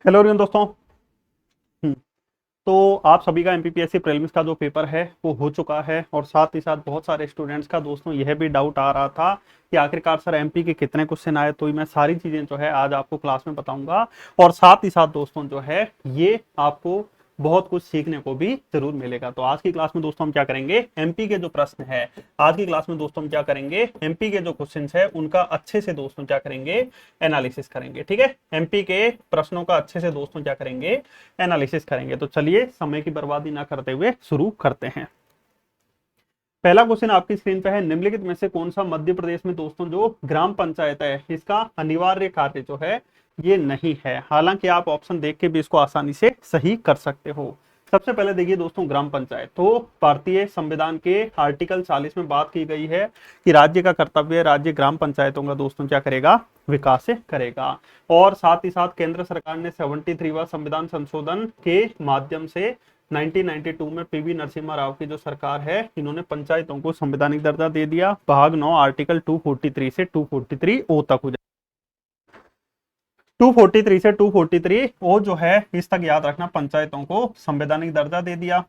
Hello everyone दोस्तों। हम्म, तो आप सभी का एमपीपीएससी प्रीलिम्स का जो पेपर है वो हो चुका है और साथ ही साथ बहुत सारे स्टूडेंट्स का दोस्तों यह भी डाउट आ रहा था कि आखिरकार सर एमपी के कितने क्वेश्चन आए। तो मैं सारी चीजें जो है आज आपको क्लास में बताऊंगा और साथ ही साथ दोस्तों जो है ये आपको बहुत कुछ सीखने को भी जरूर मिलेगा। तो आज की क्लास में दोस्तों हम क्या करेंगे, एमपी के जो प्रश्न है, आज की क्लास में दोस्तों हम क्या करेंगे, एमपी के जो क्वेश्चंस है उनका अच्छे से दोस्तों क्या करेंगे, एनालिसिस करेंगे। ठीक है, एमपी के प्रश्नों का अच्छे से दोस्तों क्या करेंगे, एनालिसिस करेंगे। तो चलिए समय की बर्बादी ना करते हुए शुरू करते हैं। पहला क्वेश्चन आपकी स्क्रीन पे है, निम्नलिखित में से कौन सा मध्य प्रदेश में दोस्तों जो ग्राम पंचायत है इसका अनिवार्य कार्य जो है ये नहीं है। हालांकि आप ऑप्शन देख के भी इसको आसानी से सही कर सकते हो। सबसे पहले देखिए दोस्तों, ग्राम पंचायत तो भारतीय संविधान के आर्टिकल 40 में बात की गई है कि राज्य का कर्तव्य है, राज्य ग्राम पंचायतों का दोस्तों क्या करेगा, विकास करेगा। और साथ ही साथ केंद्र सरकार ने 73वां संविधान संशोधन के माध्यम से 1992 में पीवी नरसिम्हा राव की जो सरकार है इन्होंने पंचायतों को संवैधानिक दर्जा दे दिया। भाग 9 आर्टिकल 243 से 243 ओ तक हो जाए, 243 से 243 ओ जो है इस तक याद रखना, पंचायतों को संवैधानिक दर्जा दे दिया।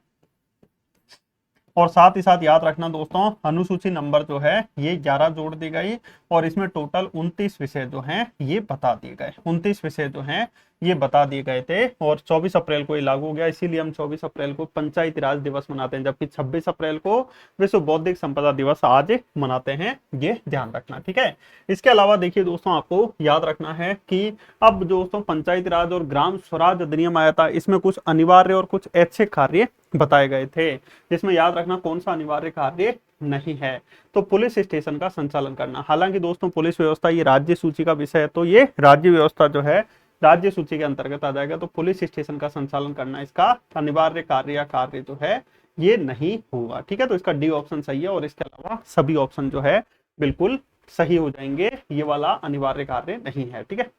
और साथ ही साथ याद रखना दोस्तों, अनुसूची नंबर जो है ये 11 जोड़ दी गई और इसमें टोटल 29 विषय जो हैं ये बता दिए गए, 29 विषय जो हैं ये बता दिए गए थे। और 24 अप्रैल को ये लागू हो गया, इसीलिए हम 24 अप्रैल को पंचायती राज दिवस मनाते हैं, जबकि 26 अप्रैल को विश्व बौद्धिक संपदा दिवस आज मनाते हैं, ये ध्यान रखना। ठीक है, इसके अलावा देखिए दोस्तों, आपको याद रखना है कि अब दोस्तों पंचायती राज और ग्राम स्वराज अधिनियम आया था, इसमें कुछ अनिवार्य और कुछ ऐच्छिक कार्य बताए गए थे, जिसमें याद रखना कौन सा अनिवार्य कार्य नहीं है। तो पुलिस स्टेशन का संचालन करना, हालांकि दोस्तों पुलिस व्यवस्था ये राज्य सूची का विषय है, तो ये राज्य व्यवस्था जो है राज्य सूची के अंतर्गत आ जाएगा। तो पुलिस स्टेशन का संचालन करना इसका अनिवार्य कार्य या कार्य जो है ये नहीं होगा। ठीक है, तो इसका डी ऑप्शन सही है और इसके अलावा सभी ऑप्शन जो है बिल्कुल सही हो जाएंगे, ये वाला अनिवार्य कार्य नहीं है। ठीक है,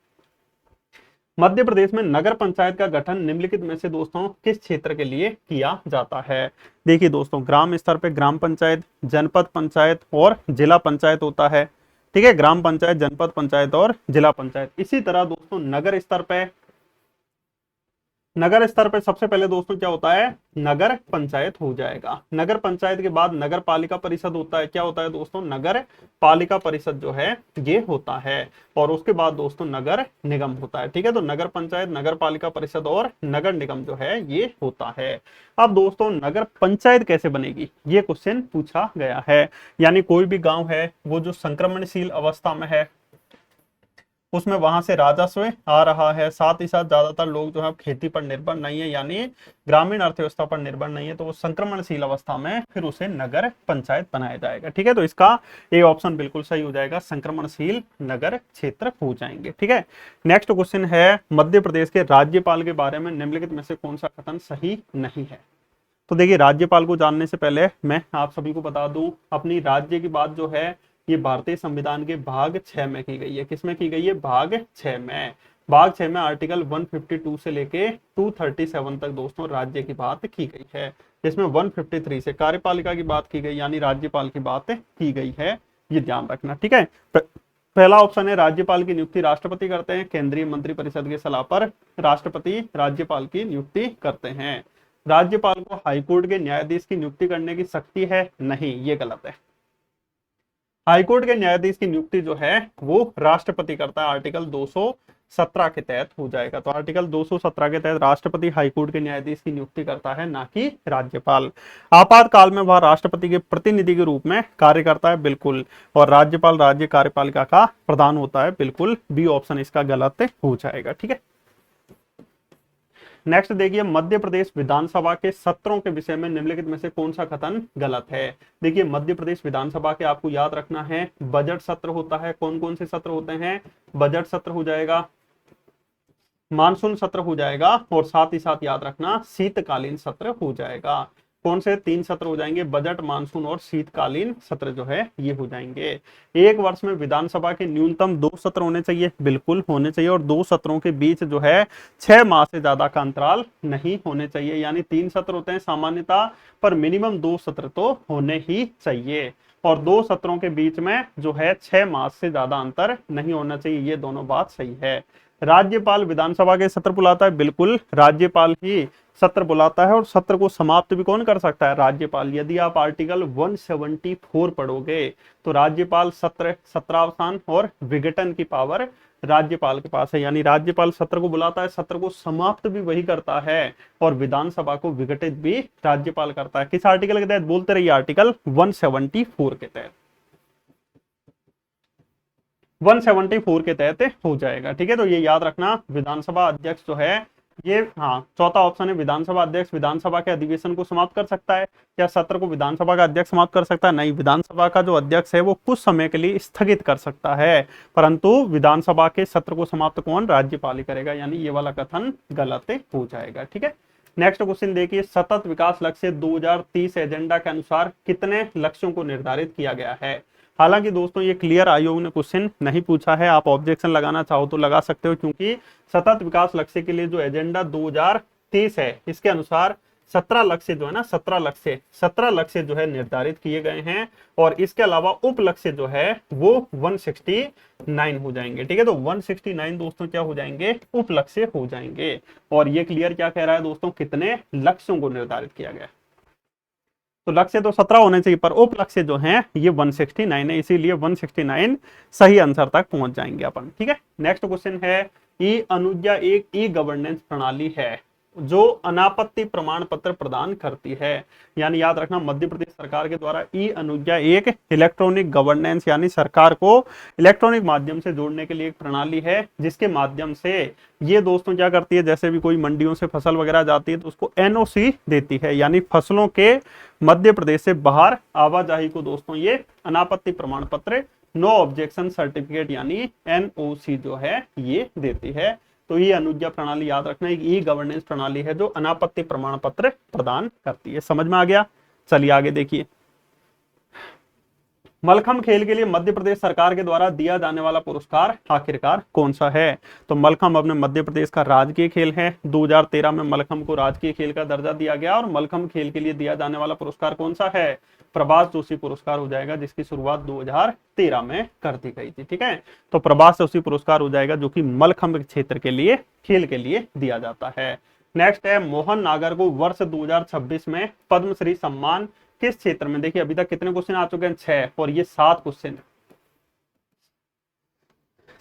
मध्य प्रदेश में नगर पंचायत का गठन निम्नलिखित में से दोस्तों किस क्षेत्र के लिए किया जाता है। देखिए दोस्तों, ग्राम स्तर पे ग्राम पंचायत, जनपद पंचायत और जिला पंचायत होता है। ठीक है, ग्राम पंचायत, जनपद पंचायत और जिला पंचायत। इसी तरह दोस्तों नगर स्तर पे, नगर स्तर पे सबसे पहले दोस्तों क्या होता है, नगर पंचायत हो जाएगा। नगर पंचायत के बाद नगर पालिका परिषद होता है। क्या होता है दोस्तों, नगर पालिका परिषद जो है ये होता है। और उसके बाद दोस्तों नगर निगम होता है। ठीक है, तो नगर पंचायत, नगर पालिका परिषद और नगर निगम जो है ये होता है। अब दोस्तों नगर पंचायत कैसे बनेगी, ये क्वेश्चन पूछा गया है। यानी कोई भी गांव है वो जो संक्रमणशील अवस्था में है, उसमें वहां से राजस्व आ रहा है, साथ ही साथ ज्यादातर लोग जो है खेती पर निर्भर नहीं है, यानी ग्रामीण अर्थव्यवस्था पर निर्भर नहीं है, तो वो संक्रमणशील अवस्था में फिर उसे नगर पंचायत बनाया जाएगा। ठीक है, तो इसका ए ऑप्शन बिल्कुल सही हो जाएगा, संक्रमणशील नगर क्षेत्र हो जाएंगे। ठीक है, नेक्स्ट क्वेश्चन है, मध्य प्रदेश के राज्यपाल के बारे में निम्नलिखित में से कौन सा कथन सही नहीं है। तो देखिए, राज्यपाल को जानने से पहले मैं आप सभी को बता दूं, अपनी राज्य की बात जो है ये भारतीय संविधान के भाग 6 में की गई है। किसमें की गई है, भाग 6 में। भाग 6 में आर्टिकल 152 से लेके 237 तक दोस्तों राज्य की बात की गई है, जिसमें 153 से कार्यपालिका की बात की गई, यानी राज्यपाल की बात की गई है, ये ध्यान रखना। ठीक है, पहला ऑप्शन है, राज्यपाल की नियुक्ति राष्ट्रपति करते हैं, केंद्रीय मंत्रिपरिषद के सलाह पर राष्ट्रपति राज्यपाल की नियुक्ति करते हैं। राज्यपाल को हाईकोर्ट के न्यायाधीश की नियुक्ति करने की शक्ति है, नहीं, ये गलत है। हाईकोर्ट के न्यायाधीश की नियुक्ति जो है वो राष्ट्रपति करता है, आर्टिकल 217 के तहत हो जाएगा। तो आर्टिकल 217 के तहत राष्ट्रपति हाईकोर्ट के न्यायाधीश की नियुक्ति करता है, ना कि राज्यपाल। आपातकाल में वह राष्ट्रपति के प्रतिनिधि के रूप में कार्य करता है, बिल्कुल। और राज्यपाल राज्य कार्यपालिका का प्रधान होता है, बिल्कुल बी ऑप्शन इसका गलत हो जाएगा। ठीक है, नेक्स्ट देखिए, मध्य प्रदेश विधानसभा के सत्रों के विषय में निम्नलिखित में से कौन सा कथन गलत है। देखिए, मध्य प्रदेश विधानसभा के आपको याद रखना है बजट सत्र होता है। कौन कौन से सत्र होते हैं, बजट सत्र हो जाएगा, मानसून सत्र हो जाएगा, और साथ ही साथ याद रखना शीतकालीन सत्र हो जाएगा। कौन से 3 सत्र हो जाएंगे, बजट, मानसून और शीतकालीन सत्र जो है ये हो जाएंगे। एक वर्ष में विधानसभा के न्यूनतम 2 सत्र होने चाहिए, बिल्कुल होने चाहिए, और 2 सत्रों के बीच जो है 6 माह से ज्यादा का अंतराल नहीं होने चाहिए। यानी 3 सत्र होते हैं सामान्यतः, पर मिनिमम 2 सत्र तो होने ही चाहिए, और 2 सत्रों के बीच में जो है 6 माह से ज्यादा अंतर नहीं होना चाहिए, ये दोनों बात सही है। राज्यपाल विधानसभा के सत्र बुलाता है, बिल्कुल राज्यपाल ही सत्र बुलाता है और सत्र को समाप्त भी कौन कर सकता है, राज्यपाल। यदि आप आर्टिकल 174 पढ़ोगे तो राज्यपाल सत्र, सत्रावसान और विघटन की पावर राज्यपाल के पास है, यानी राज्यपाल सत्र को बुलाता है, सत्र को समाप्त भी वही करता है और विधानसभा को विघटित भी राज्यपाल करता है। किस आर्टिकल के तहत, बोलते रहिए, आर्टिकल 174 के तहत, 174 के तहत हो जाएगा। ठीक है, तो ये याद रखना, विधानसभा अध्यक्ष जो है ये, हाँ चौथा ऑप्शन है, विधानसभा अध्यक्ष विधानसभा के अधिवेशन को समाप्त कर सकता है। क्या सत्र को विधानसभा का अध्यक्ष समाप्त कर सकता है? नहीं, विधानसभा का जो अध्यक्ष है वो कुछ समय के लिए स्थगित कर सकता है, परंतु विधानसभा के सत्र को समाप्त कौन, राज्यपाल ही करेगा, यानी ये वाला कथन गलत हो जाएगा। ठीक है, नेक्स्ट क्वेश्चन देखिए, सतत विकास लक्ष्य 2030 एजेंडा के अनुसार कितने लक्ष्यों को निर्धारित किया गया है? हालांकि दोस्तों ये क्लियर आयोग ने क्वेश्चन नहीं पूछा है, आप ऑब्जेक्शन लगाना चाहो तो लगा सकते हो, क्योंकि सतत विकास लक्ष्य के लिए जो एजेंडा 2030 है इसके अनुसार 17 लक्ष्य जो है ना, 17 लक्ष्य जो है निर्धारित किए गए हैं और इसके अलावा उप लक्ष्य जो है वो 169 हो जाएंगे। ठीक है, तो 169 दोस्तों क्या हो जाएंगे, उप लक्ष्य हो जाएंगे। और ये क्लियर क्या कह रहा है दोस्तों, कितने लक्ष्यों को निर्धारित किया गया। तो लक्ष्य तो 17 होने चाहिए, पर उप लक्ष्य जो हैं ये 169 है, इसीलिए 169 सही आंसर तक पहुंच जाएंगे अपन। ठीक है, नेक्स्ट क्वेश्चन है, ई अनुज्ञा एक ई गवर्नेंस प्रणाली है जो अनापत्ति प्रमाण पत्र प्रदान करती है। यानी याद रखना, मध्य प्रदेश सरकार के द्वारा ई अनुज्ञा एक इलेक्ट्रॉनिक गवर्नेंस, यानी सरकार को इलेक्ट्रॉनिक माध्यम से जोड़ने के लिए एक प्रणाली है, जिसके माध्यम से ये दोस्तों क्या करती है, जैसे भी कोई मंडियों से फसल वगैरह जाती है तो उसको एनओसी देती है, यानी फसलों के मध्य प्रदेश से बाहर आवाजाही को दोस्तों ये अनापत्ति प्रमाण पत्र, नो ऑब्जेक्शन सर्टिफिकेट यानी एनओसी जो है ये देती है। तो ये अनुज्ञा प्रणाली याद रखना, एक ई गवर्नेंस प्रणाली है जो अनापत्ति प्रमाण पत्र प्रदान करती है। समझ में आ गया? चलिए आगे देखिए, मलखंभ खेल के लिए मध्य प्रदेश सरकार के द्वारा दिया जाने वाला पुरस्कार आखिरकार कौन सा है? तो मलखंभ अपने मध्य प्रदेश का राजकीय खेल है। 2013 में मलखंभ को राजकीय खेल का दर्जा दिया गया और मलखंभ खेल के लिए दिया जाने वाला पुरस्कार कौन सा है? प्रभाष जोशी पुरस्कार हो जाएगा, जिसकी शुरुआत 2013 में कर दी गई थी। ठीक है, तो प्रभाष जोशी पुरस्कार हो जाएगा, जो कि मलखंभ क्षेत्र के लिए, खेल के लिए दिया जाता है। नेक्स्ट है, मोहन नागर को वर्ष 2026 में पद्मश्री सम्मान किस क्षेत्र में? देखिए अभी तक कितने क्वेश्चन आ चुके हैं, 6, और ये 7 क्वेश्चन,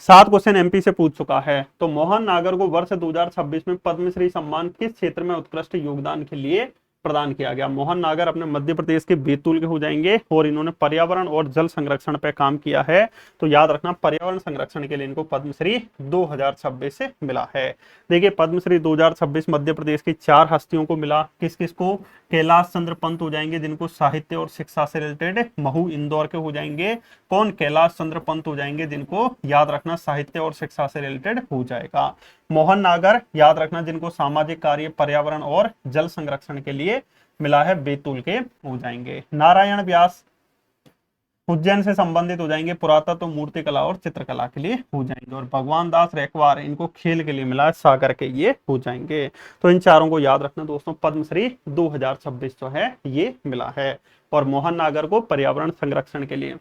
7 क्वेश्चन एमपी से पूछ चुका है। तो मोहन नागर को वर्ष 2026 में पद्मश्री सम्मान किस क्षेत्र में उत्कृष्ट योगदान के लिए प्रदान किया गया? मोहन नागर अपने मध्य प्रदेश के बैतूल के हो जाएंगे और इन्होंने पर्यावरण और जल संरक्षण पे काम किया है। तो याद रखना, पर्यावरण संरक्षण के लिए इनको पद्मश्री 2026 से मिला है। देखिए पद्मश्री 2026 मध्य प्रदेश की 4 हस्तियों को मिला। किस किस को? कैलाश चंद्र पंत हो जाएंगे, जिनको साहित्य और शिक्षा से रिलेटेड महू इंदौर के हो जाएंगे। कौन? कैलाश चंद्र पंत हो जाएंगे, जिनको याद रखना साहित्य और शिक्षा से रिलेटेड हो जाएगा। मोहन नागर याद रखना, जिनको सामाजिक कार्य, पर्यावरण और जल संरक्षण के लिए मिला है, बैतूल के हो जाएंगे। नारायण व्यास उज्जैन से संबंधित हो जाएंगे, पुरातत्व, मूर्तिकला और चित्रकला के लिए हो जाएंगे। और भगवान दास रेखवार, इनको खेल के लिए मिला है, सागर के ये हो जाएंगे। तो इन चारों को याद रखना दोस्तों, पद्मश्री 2026 जो है ये मिला है। और मोहन नागर को पर्यावरण संरक्षण के लिए।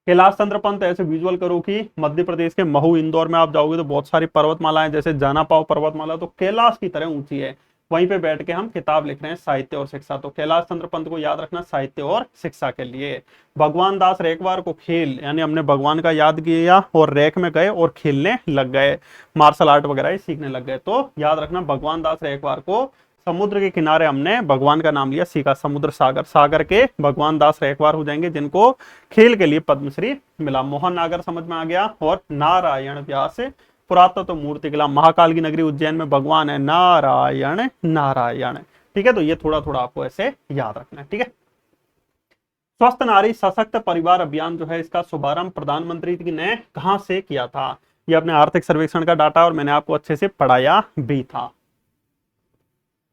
कैलाश चंद्र पंत, ऐसे विजुअल करो कि मध्य प्रदेश के महू इंदौर में आप जाओगे तो बहुत सारी पर्वतमालाएं, जैसे जाना पाओ पर्वतमाला तो कैलाश की तरह ऊंची है, वहीं पे बैठ के हम किताब लिख रहे हैं साहित्य और शिक्षा। तो कैलाश चंद्र पंत को याद रखना साहित्य और शिक्षा के लिए। भगवान दास रेखवार को खेल, यानी हमने भगवान का याद किया और रैक में गए और खेलने लग गए, मार्शल आर्ट वगैरह सीखने लग गए। तो याद रखना भगवान दास रेखवार को समुद्र के किनारे हमने भगवान का नाम लिया, सीखा, समुद्र सागर, सागर के भगवान दास रेखवार हो जाएंगे, जिनको खेल के लिए पद्मश्री मिला। मोहन नागर समझ में आ गया। और नारायण व्यास पुरातत्व, मूर्तिकला, महाकाल की नगरी उज्जैन में भगवान है नारायण नारायण। ठीक है, तो ये थोड़ा थोड़ा आपको ऐसे याद रखना है। ठीक है, स्वस्थ नारी सशक्त परिवार अभियान जो है, इसका शुभारंभ प्रधानमंत्री ने कहां से किया था? ये अपने आर्थिक सर्वेक्षण का डाटा और मैंने आपको अच्छे से पढ़ाया भी था।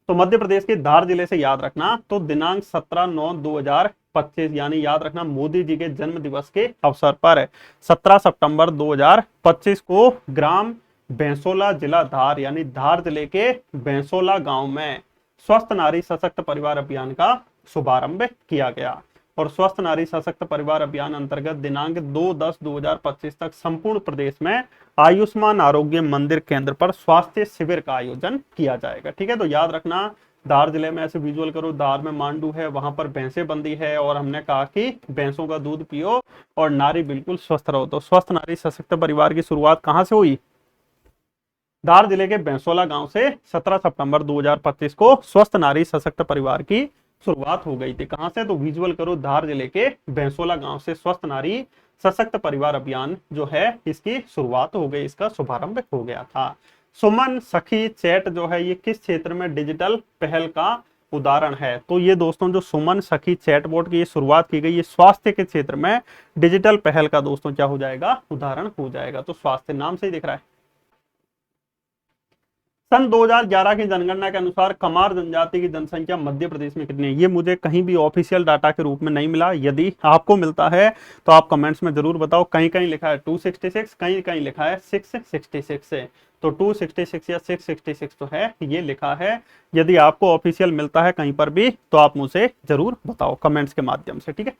तो मध्य प्रदेश के धार जिले से याद रखना। तो दिनांक 17/9/2025, यानी याद रखना मोदी जी के जन्म दिवस के अवसर पर 17 सितंबर 2025 को ग्राम भैंसोला, जिला धार, यानी धार जिले के भैंसोला गांव में स्वस्थ नारी सशक्त परिवार अभियान का शुभारंभ किया गया। और स्वस्थ नारी सशक्त परिवार अभियान अंतर्गत दिनांक 2/10/2025 तक संपूर्ण प्रदेश में आयुष्मान आरोग्य मंदिर केंद्र पर स्वास्थ्य शिविर का आयोजन किया जाएगा। ठीक है, तो याद रखना, धार जिले में ऐसे विजुअल करो, धार में मांडू है, वहां पर भैंसें बंधी है और हमने कहा कि भैंसों का दूध पियो और नारी बिल्कुल स्वस्थ रहो। तो स्वस्थ नारी सशक्त परिवार की शुरुआत कहां से हुई? धार जिले के बेंसोला गांव से 17 सितंबर 2025 को स्वस्थ नारी सशक्त परिवार की शुरुआत हो गई थी। कहां से? तो विजुअल करो, धार जिले के बेंसोला गांव से स्वस्थ नारी सशक्त परिवार अभियान जो है इसकी शुरुआत हो गई, इसका शुभारंभ हो गया था। सुमन सखी चैट जो है ये किस क्षेत्र में डिजिटल पहल का उदाहरण है? तो ये दोस्तों जो सुमन सखी चैटबॉट की ये शुरुआत की गई, ये स्वास्थ्य के क्षेत्र में डिजिटल पहल का दोस्तों क्या हो जाएगा? उदाहरण हो जाएगा। तो स्वास्थ्य नाम से ही दिख रहा है। सन 2011 की जनगणना के अनुसार कमार जनजाति की जनसंख्या मध्य प्रदेश में कितनी है? ये मुझे कहीं भी ऑफिशियल डाटा के रूप में नहीं मिला। यदि आपको मिलता है तो आप कमेंट्स में जरूर बताओ। कहीं कहीं लिखा है 266, कहीं कहीं लिखा है 666 है। तो 266 या 666 तो है, ये लिखा है। यदि आपको ऑफिशियल मिलता है कहीं पर भी तो आप मुझे जरूर बताओ कमेंट्स के माध्यम से। ठीक है,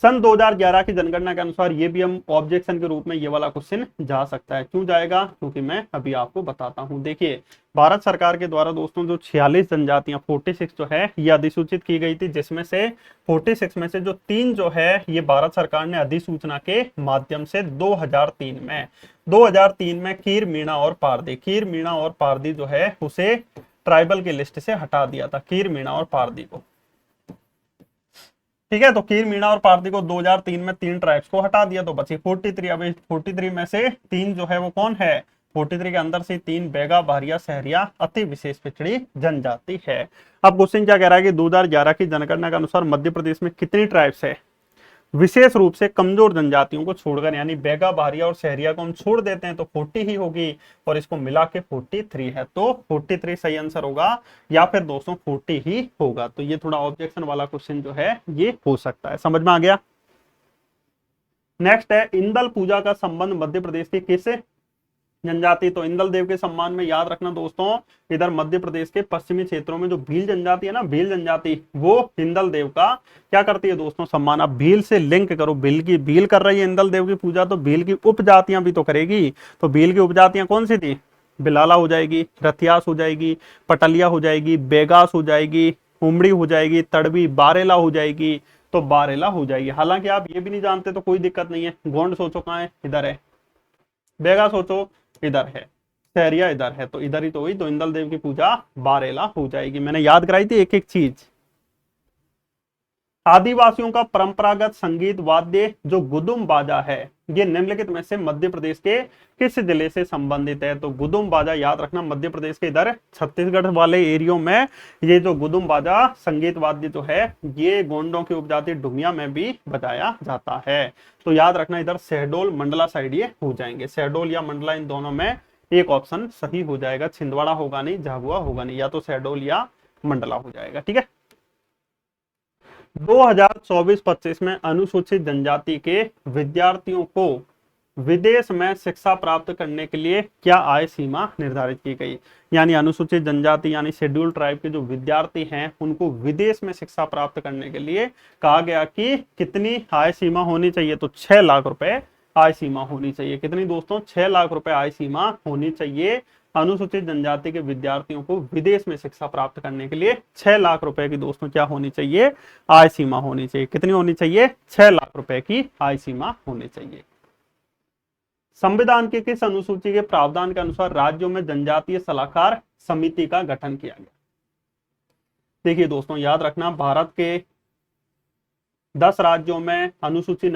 सन 2011 की जनगणना के अनुसार ये भी हम ऑब्जेक्शन के रूप में ये वाला क्वेश्चन जा सकता है। क्यों जाएगा? क्योंकि मैं अभी आपको बताता हूं। देखिए, भारत सरकार के द्वारा दोस्तों जो 46 जनजातियां 46 जो है ये अधिसूचित की गई थी, जिसमें से 46 में से जो 3 जो है ये भारत सरकार ने अधिसूचना के माध्यम से 2003 में कीर मीणा और पारदी जो है उसे ट्राइबल की लिस्ट से हटा दिया था, कीर मीणा और पारदी को। ठीक है, तो कीर मीणा और पारदी को 2003 में 3 ट्राइब्स को हटा दिया तो बची 43। अब 43 में से 3 जो है वो कौन है? 43 के अंदर से 3 बैगा, भारिया, सहरिया अति विशेष पिछड़ी जनजाति है। अब क्वेश्चन क्या कह रहा है कि 2011 की जनगणना के अनुसार मध्य प्रदेश में कितनी ट्राइब्स है? विशेष रूप से कमजोर जनजातियों को छोड़कर, यानी बैगा, भारिया और सहरिया को हम छोड़ देते हैं तो 40 ही होगी और इसको मिला के 43 है। तो 43 सही आंसर होगा या फिर दोस्तों 40 ही होगा। तो ये थोड़ा ऑब्जेक्शन वाला क्वेश्चन जो है ये हो सकता है। समझ में आ गया? नेक्स्ट है, इंदल पूजा का संबंध मध्य प्रदेश के किस जनजाति? तो इंदल देव के सम्मान में याद रखना दोस्तों, इधर मध्य प्रदेश के पश्चिमी क्षेत्रों में जो भील जनजाति है ना, भील जनजाति, वो इंदल देव का क्या करती है दोस्तों? सम्मान। अब भील से लिंक करो, भील कर रही है इंदल देव की पूजा, तो भील की उपजातियां भी तो करेगी। तो भील की उपजातियां कौन सी थी? बिलाला हो जाएगी, रथियास हो जाएगी, पटलिया हो जाएगी, बेगास हो जाएगी, उमड़ी हो जाएगी, तड़वी, बारेला हो जाएगी। तो बारेला हो जाएगी। हालांकि आप ये भी नहीं जानते तो कोई दिक्कत नहीं है। गोंड सोचो कहाँ है? इधर है। बेगा सोचो इधर है। सहरिया इधर है, तो इधर ही तो हुई। तो इंदल देव की पूजा बारेला हो जाएगी। मैंने याद कराई थी एक एक चीज। आदिवासियों का परंपरागत संगीत वाद्य जो गुदुम बाजा है, ये निम्नलिखित में से मध्य प्रदेश के किस जिले से संबंधित है? तो गुदुम बाजा याद रखना, मध्य प्रदेश के इधर छत्तीसगढ़ वाले एरियो में ये जो गुदुम बाजा संगीत वाद्य जो है ये गोंडों की उपजाति डुमिया में भी बजाया जाता है। तो याद रखना, इधर शहडोल मंडला साइड ये हो जाएंगे। शहडोल या मंडला, इन दोनों में एक ऑप्शन सही हो जाएगा। छिंदवाड़ा होगा नहीं, झाबुआ होगा नहीं, या तो शहडोल या मंडला हो जाएगा। ठीक है, 2024-25 में अनुसूचित जनजाति के विद्यार्थियों को विदेश में शिक्षा प्राप्त करने के लिए क्या आय सीमा निर्धारित की गई? यानी अनुसूचित जनजाति यानी शेड्यूल ट्राइब के जो विद्यार्थी हैं उनको विदेश में शिक्षा प्राप्त करने के लिए कहा गया कि कितनी आय सीमा होनी चाहिए? तो 6 लाख रुपए आय सीमा होनी चाहिए। कितनी दोस्तों? 6 लाख रुपए आय सीमा होनी चाहिए। अनुसूचित जनजाति के विद्यार्थियों को विदेश में शिक्षा प्राप्त करने के लिए 6 लाख रुपए की दोस्तों क्या होनी चाहिए? आय सीमा होनी चाहिए। कितनी होनी चाहिए? 6 लाख रुपए की आय सीमा होनी चाहिए। संविधान के किस अनुसूची के प्रावधान के अनुसार राज्यों में जनजातीय सलाहकार समिति का गठन किया गया? देखिए दोस्तों, याद रखना, भारत के 10 राज्यों में अनुसूची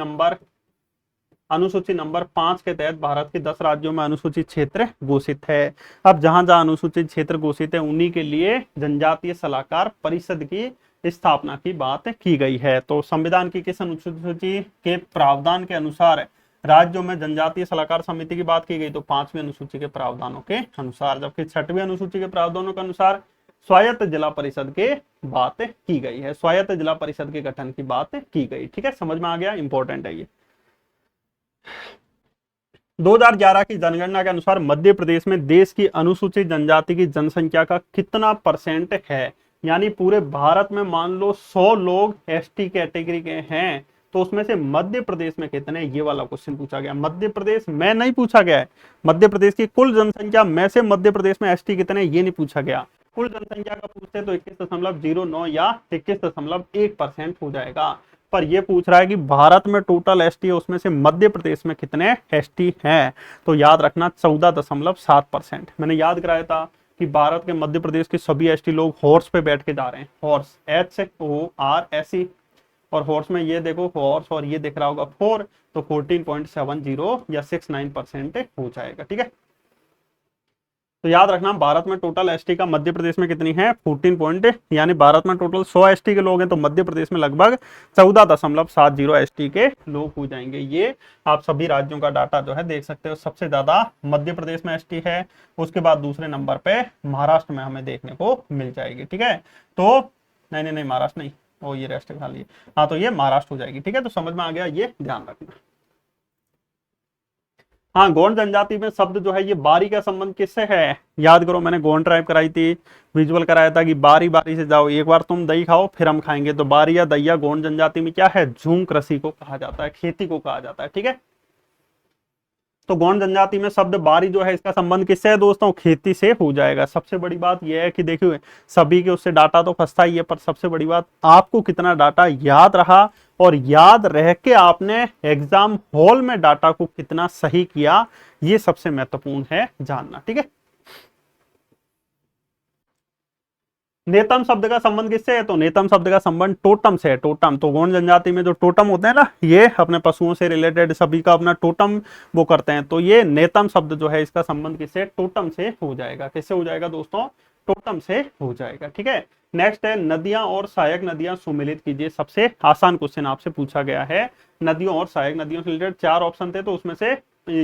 नंबर 5 के तहत भारत के 10 राज्यों में अनुसूचित क्षेत्र घोषित है। अब जहां जहां अनुसूचित क्षेत्र घोषित है उन्हीं के लिए जनजातीय सलाहकार परिषद की स्थापना की बात की गई है। तो संविधान की किस अनुसूची के प्रावधान के अनुसार राज्यों में जनजातीय सलाहकार समिति की बात की गई? तो 5वीं अनुसूची के प्रावधानों के अनुसार। जबकि 6वीं अनुसूची के प्रावधानों के अनुसार स्वायत्त जिला परिषद के बात की गई है। स्वायत्त जिला परिषद के गठन की बात की गई। ठीक है, समझ में आ गया? इंपॉर्टेंट है ये। 2011 की जनगणना के अनुसार मध्य प्रदेश में देश की अनुसूचित जनजाति की जनसंख्या का कितना % है? यानी पूरे भारत में मान लो 100 लोग एसटी कैटेगरी के हैं, तो उसमें से मध्य प्रदेश में कितने, ये वाला क्वेश्चन पूछा गया। मध्य प्रदेश में नहीं पूछा गया है, मध्य प्रदेश की कुल जनसंख्या में से मध्य प्रदेश में एसटी कितने, ये नहीं पूछा गया। कुल जनसंख्या का पूछते तो 21.09 या 21.1% हो जाएगा। पर ये पूछ रहा है कि भारत में टोटल एसटी है, उसमें से मध्य प्रदेश में कितने एसटी हैं, तो याद रखना 14.7%। मैंने याद कराया था कि भारत के मध्य प्रदेश के सभी एसटी लोग हॉर्स पे बैठ के जा रहे हैं, हॉर्स, HORSE, और हॉर्स में ये देखो हॉर्स और ये दिख रहा होगा 4, तो 14.70 या 69% हो जाएगा। ठीक है, तो याद रखना भारत में टोटल एसटी का मध्य प्रदेश में कितनी है, 14 पॉइंट, यानी भारत में टोटल 100 एसटी के लोग हैं, तो मध्य प्रदेश में लगभग 14.70 एसटी के लोग हो जाएंगे। ये आप सभी राज्यों का डाटा जो है देख सकते हो। सबसे ज्यादा मध्य प्रदेश में एसटी है, उसके बाद दूसरे नंबर पे महाराष्ट्र में हमें देखने को मिल जाएगी। ठीक है, तो नहीं महाराष्ट्र नहीं, वो ये रेस्ट खाली, हाँ तो ये महाराष्ट्र हो जाएगी। ठीक है, तो समझ में आ गया, ये ध्यान रखना। हाँ, गौंड जनजाति में शब्द जो है ये बारी का संबंध किससे है, याद करो, मैंने गौंड ट्राइब कराई थी, विजुअल कराया था कि बारी बारी से जाओ, एक बार तुम दही खाओ फिर हम खाएंगे। तो बारी या दैया गौंड जनजाति में क्या है, झूम कृषि को कहा जाता है, खेती को कहा जाता है। ठीक है, तो गौंड जनजाति में शब्द बारी जो है इसका संबंध किससे है दोस्तों, खेती से हो जाएगा। सबसे बड़ी बात यह है कि देखिए सभी के उससे डाटा तो फंसता ही है, पर सबसे बड़ी बात आपको कितना डाटा याद रहा, और याद रह के आपने एग्जाम हॉल में डाटा को कितना सही किया, ये सबसे महत्वपूर्ण है जानना। ठीक है, नेतम शब्द का संबंध किससे है, तो नेतम शब्द का संबंध टोटम से है। टोटम, तो गौंड जनजाति में जो टोटम होते हैं ना, ये अपने पशुओं से रिलेटेड सभी का अपना टोटम वो करते हैं, तो ये नेतम शब्द जो है इसका संबंध किससे, टोटम से हो जाएगा। किससे हो जाएगा दोस्तों, टोटम से हो जाएगा। ठीक है, नेक्स्ट है नदियां और सहायक नदियां सुमेलित कीजिए। सबसे आसान क्वेश्चन आपसे पूछा गया है, नदियों और सहायक नदियों से रिलेटेड 4 ऑप्शन थे, तो उसमें से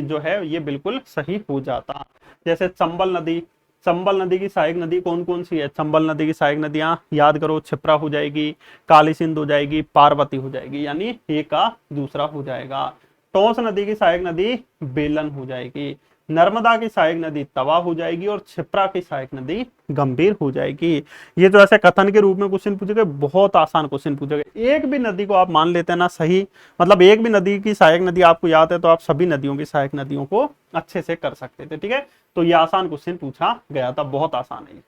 जो है ये बिल्कुल सही हो जाता। जैसे चंबल नदी, चंबल नदी की सहायक नदी कौन कौन सी है, चंबल नदी की सहायक नदियां याद करो, क्षिप्रा हो जाएगी, काली सिंध हो जाएगी, पार्वती हो जाएगी, यानी ए का दूसरा हो जाएगा। टोंस नदी की सहायक नदी बेलन हो जाएगी, नर्मदा की सहायक नदी तवा हो जाएगी, और क्षिप्रा की सहायक नदी गंभीर हो जाएगी। ये जो ऐसे कथन के रूप में क्वेश्चन पूछे गए, बहुत आसान क्वेश्चन पूछे गए। एक भी नदी को आप मान लेते हैं ना सही, मतलब एक भी नदी की सहायक नदी आपको याद है, तो आप सभी नदियों की सहायक नदियों को अच्छे से कर सकते थे। ठीक है, तो ये आसान क्वेश्चन पूछा गया था, बहुत आसान है।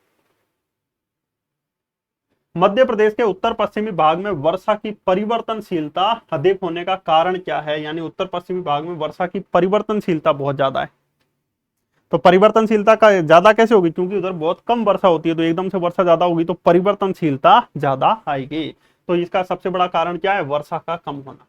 मध्य प्रदेश के उत्तर पश्चिमी भाग में वर्षा की परिवर्तनशीलता अधिक होने का कारण क्या है, यानी उत्तर पश्चिमी भाग में वर्षा की परिवर्तनशीलता बहुत ज्यादा है। तो परिवर्तनशीलता का ज्यादा कैसे होगी, क्योंकि उधर बहुत कम वर्षा होती है, तो एकदम से वर्षा ज्यादा होगी तो परिवर्तनशीलता ज्यादा आएगी। तो इसका सबसे बड़ा कारण क्या है, वर्षा का कम होना।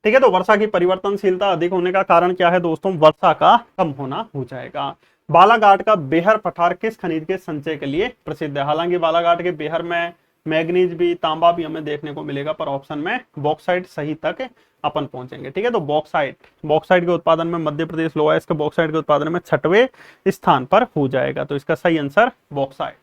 ठीक है, तो वर्षा की परिवर्तनशीलता अधिक होने का कारण क्या है दोस्तों, वर्षा का कम होना हो जाएगा। बालाघाट का बेहर पठार किस खनिज के संचय के लिए प्रसिद्ध है। हालांकि बालाघाट के बेहर में मैग्नीज भी, तांबा भी हमें देखने को मिलेगा, पर ऑप्शन में बॉक्साइट सही तक अपन पहुंचेंगे। ठीक है, तो बॉक्साइट के उत्पादन में मध्य प्रदेश लोएस्ट के बॉक्साइट के उत्पादन में 6वें स्थान पर हो जाएगा, तो इसका सही आंसर बॉक्साइट।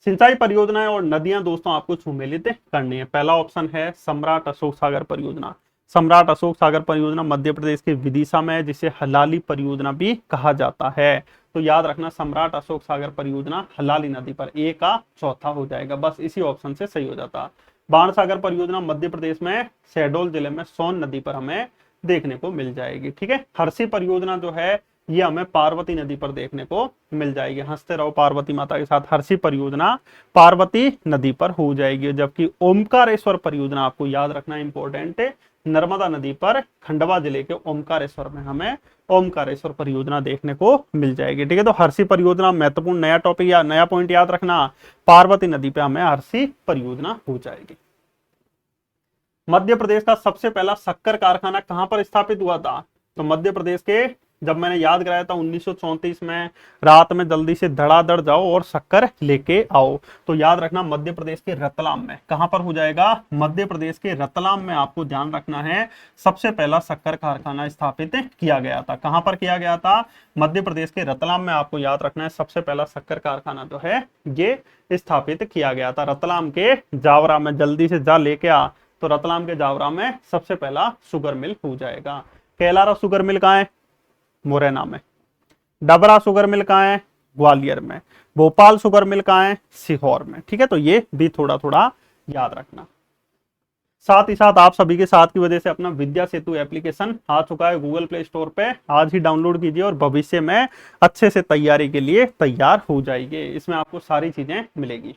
सिंचाई परियोजनाएं और नदियां दोस्तों आपको सुमेलित करनी है। पहला ऑप्शन है सम्राट अशोक सागर परियोजना। सम्राट अशोक सागर परियोजना मध्य प्रदेश के विदिशा में है, जिसे हलाली परियोजना भी कहा जाता है। तो याद रखना सम्राट अशोक सागर परियोजना हलाली नदी पर, ए का चौथा हो जाएगा, बस इसी ऑप्शन से सही हो जाता। बाण सागर परियोजना मध्य प्रदेश में शहडोल जिले में सोन नदी पर हमें देखने को मिल जाएगी। ठीक है, हर्षी परियोजना जो है ये हमें पार्वती नदी पर देखने को मिल जाएगी। हंसते रहो पार्वती माता के साथ, हर्षी परियोजना पार्वती नदी पर हो जाएगी। जबकि ओमकारेश्वर परियोजना आपको याद रखना इंपॉर्टेंट है, नर्मदा नदी पर खंडवा जिले के ओमकारेश्वर में हमें ओमकारेश्वर परियोजना देखने को मिल जाएगी। ठीक है, तो हर्षी परियोजना महत्वपूर्ण नया टॉपिक या नया पॉइंट याद रखना, पार्वती नदी पे हमें हर्षी परियोजना हो जाएगी। मध्य प्रदेश का सबसे पहला शक्कर कारखाना कहां पर स्थापित हुआ था, तो मध्य प्रदेश के, जब मैंने याद कराया था 1934 में, रात में जल्दी से धड़ाधड़ जाओ और शक्कर लेके आओ, तो याद रखना मध्य प्रदेश के रतलाम में। कहां पर हो जाएगा, मध्य प्रदेश के रतलाम में आपको ध्यान रखना है, सबसे पहला शक्कर कारखाना स्थापित किया गया था। कहां पर किया गया था, मध्य प्रदेश के रतलाम में आपको याद रखना है, सबसे पहला शक्कर कारखाना जो है ये स्थापित किया गया था रतलाम के जावरा में। जल्दी से जा लेके आ, तो रतलाम के जावरा में सबसे पहला शुगर मिल हो जाएगा। कैलारा शुगर मिल कहां है, मुरैना में। डबरा शुगर मिल कहाँ है, ग्वालियर में। भोपाल शुगर मिल कहाँ है, सीहोर में। ठीक है, तो ये भी थोड़ा थोड़ा याद रखना। साथ ही साथ आप सभी के साथ की वजह से अपना विद्या सेतु एप्लीकेशन आ चुका है गूगल प्ले स्टोर पे। आज ही डाउनलोड कीजिए और भविष्य में अच्छे से तैयारी के लिए तैयार हो जाइए। इसमें आपको सारी चीजें मिलेगी।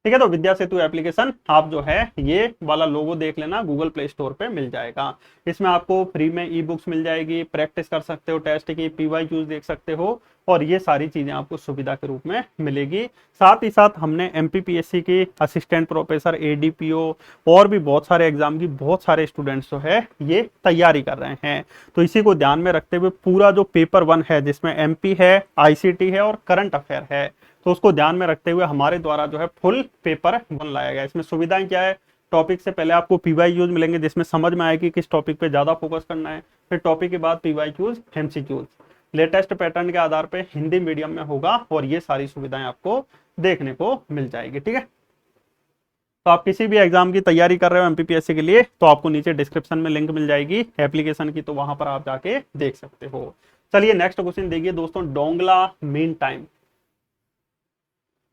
ठीक है, तो विद्या सेतु एप्लीकेशन आप जो है ये वाला लोगो देख लेना, गूगल प्ले स्टोर पे मिल जाएगा। इसमें आपको फ्री में ई बुक्स मिल जाएगी, प्रैक्टिस कर सकते हो टेस्ट की, पीवाईक्यूज देख सकते हो, और ये सारी चीजें आपको सुविधा के रूप में मिलेगी। साथ ही साथ हमने एमपीपीएससी की असिस्टेंट प्रोफेसर, एडीपीओ और भी बहुत सारे एग्जाम की बहुत सारे स्टूडेंट्स जो है ये तैयारी कर रहे हैं। तो इसी को ध्यान में रखते हुए पूरा जो पेपर 1 है, जिसमें एमपी है, आईसीटी है और करंट अफेयर है, तो उसको ध्यान में रखते हुए हमारे द्वारा जो है फुल पेपर 1 लाया गया। इसमें सुविधाएं क्या है, टॉपिक से पहले आपको पीवाईक्यूज मिलेंगे जिसमें समझ में आएगी किस टॉपिक पे ज्यादा फोकस करना है। फिर टॉपिक के बाद पीवाईक्यूज, एमसीक्यूज लेटेस्ट पैटर्न के आधार पे हिंदी मीडियम में होगा, और ये सारी सुविधाएं आपको देखने को मिल जाएगी। ठीक है, तो आप किसी भी एग्जाम की तैयारी कर रहे हो एमपीपीएससी के लिए, तो आपको नीचे डिस्क्रिप्शन में लिंक मिल जाएगी एप्लीकेशन की, तो वहां पर आप जाके देख सकते हो। चलिए नेक्स्ट क्वेश्चन देखिए दोस्तों, Dongla mean time.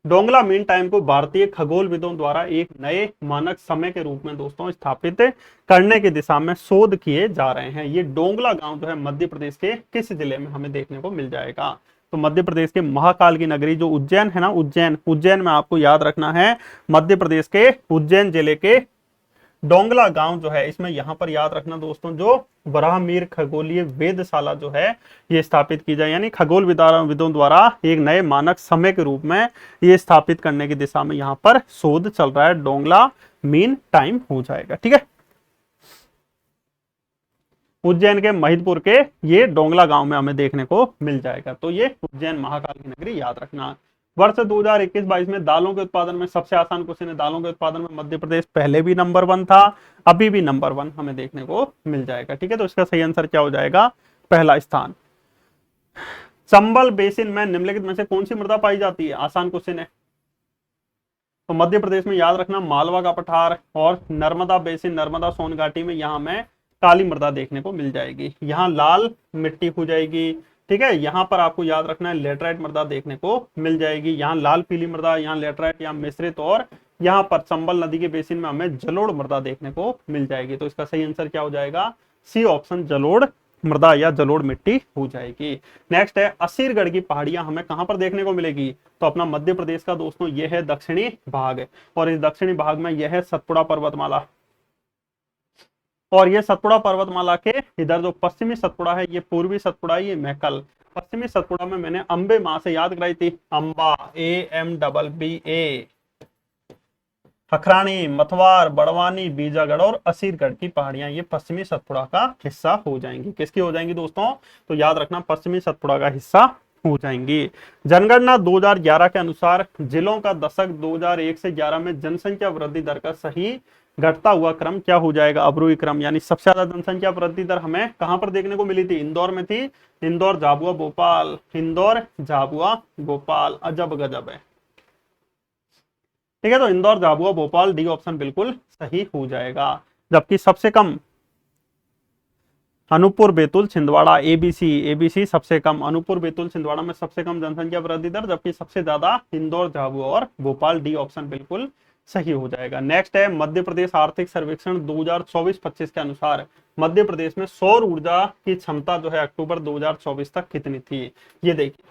Dongla mean time को भारतीय खगोलविदों द्वारा एक नए मानक समय के रूप में दोस्तों स्थापित करने की दिशा में शोध किए जा रहे हैं। ये डोंगला गांव जो है मध्य प्रदेश के किस जिले में हमें देखने को मिल जाएगा, तो मध्य प्रदेश के महाकाल की नगरी जो उज्जैन है ना, उज्जैन में आपको याद रखना है, मध्य प्रदेश के उज्जैन जिले के डोंगला गांव जो है, इसमें यहां पर याद रखना दोस्तों, जो बराहमीर खगोलीय वेधशाला जो है ये स्थापित की जाए, यानी खगोल विदों द्वारा एक नए मानक समय के रूप में ये स्थापित करने की दिशा में यहां पर शोध चल रहा है। डोंगला मीन टाइम हो जाएगा। ठीक है, उज्जैन के महिदपुर के ये डोंगला गांव में हमें देखने को मिल जाएगा। तो ये उज्जैन महाकाल की नगरी याद रखना। वर्ष 2021-22 में दालों के उत्पादन में, सबसे आसान क्वेश्चन है, दालों के उत्पादन में मध्य प्रदेश पहले भी नंबर 1 था, अभी भी नंबर 1 हमें देखने को मिल जाएगा। ठीक है, तो इसका सही आंसर क्या हो जाएगा, पहला स्थान। चंबल बेसिन में निम्नलिखित में से कौन सी मृदा पाई जाती है, आसान क्वेश्चन है। तो मध्य प्रदेश में याद रखना मालवा का पठार, और नर्मदा बेसिन, नर्मदा सोन घाटी में यहाँ में काली मृदा देखने को मिल जाएगी, यहाँ लाल मिट्टी हो जाएगी। ठीक है, यहाँ पर आपको याद रखना है लेटराइट मृदा देखने को मिल जाएगी, यहाँ लाल पीली मृदा, यहाँ लेटराइट, यहाँ मिश्रित, और यहाँ पर चंबल नदी के बेसिन में हमें जलोढ़ मृदा देखने को मिल जाएगी। तो इसका सही आंसर क्या हो जाएगा, सी ऑप्शन, जलोढ़ मृदा या जलोढ़ मिट्टी हो जाएगी। नेक्स्ट है असीरगढ़ की पहाड़ियां हमें कहां पर देखने को मिलेगी, तो अपना मध्य प्रदेश का दोस्तों यह है दक्षिणी भाग, और इस दक्षिणी भाग में यह है सतपुड़ा पर्वतमाला, और ये सतपुड़ा पर्वतमाला के इधर जो पश्चिमी सतपुड़ा है, ये पूर्वी सतपुड़ा, ये महकल। पश्चिमी सतपुड़ा में मैंने अंबे माँ से याद कराई थी, अंबा, AMBBA, खखरानी, मथवार, बड़वानी, बीजागढ़ और असीरगढ़ की पहाड़ियां ये पश्चिमी सतपुड़ा का हिस्सा हो जाएंगी। किसकी हो जाएंगी दोस्तों, तो याद रखना पश्चिमी सतपुड़ा का हिस्सा हो जाएंगी। जनगणना 2011 के अनुसार जिलों का दशक 2001 से 11 में जनसंख्या वृद्धि दर का सही घटता हुआ क्रम क्या हो जाएगा, अवरोही क्रम, यानी सबसे ज्यादा जनसंख्या वृद्धि दर हमें कहां पर देखने को मिली थी, इंदौर में थी, इंदौर, झाबुआ, भोपाल, इंदौर, झाबुआ, भोपाल, अजब गजब है। ठीक है, तो इंदौर, झाबुआ, भोपाल, डी ऑप्शन बिल्कुल सही हो जाएगा। जबकि सबसे कम अनूपपुर, बैतूल, छिंदवाड़ा, एबीसी सबसे कम, अनूपपुर, बैतूल, छिंदवाड़ा में सबसे कम जनसंख्या वृद्धि दर, जबकि सबसे ज्यादा इंदौर, झाबुआ और भोपाल, डी ऑप्शन बिल्कुल सही हो जाएगा। नेक्स्ट है मध्य प्रदेश आर्थिक सर्वेक्षण 2024-25 के अनुसार मध्य प्रदेश में सौर ऊर्जा की क्षमता जो है अक्टूबर 2024 तक कितनी थी, ये देखिए।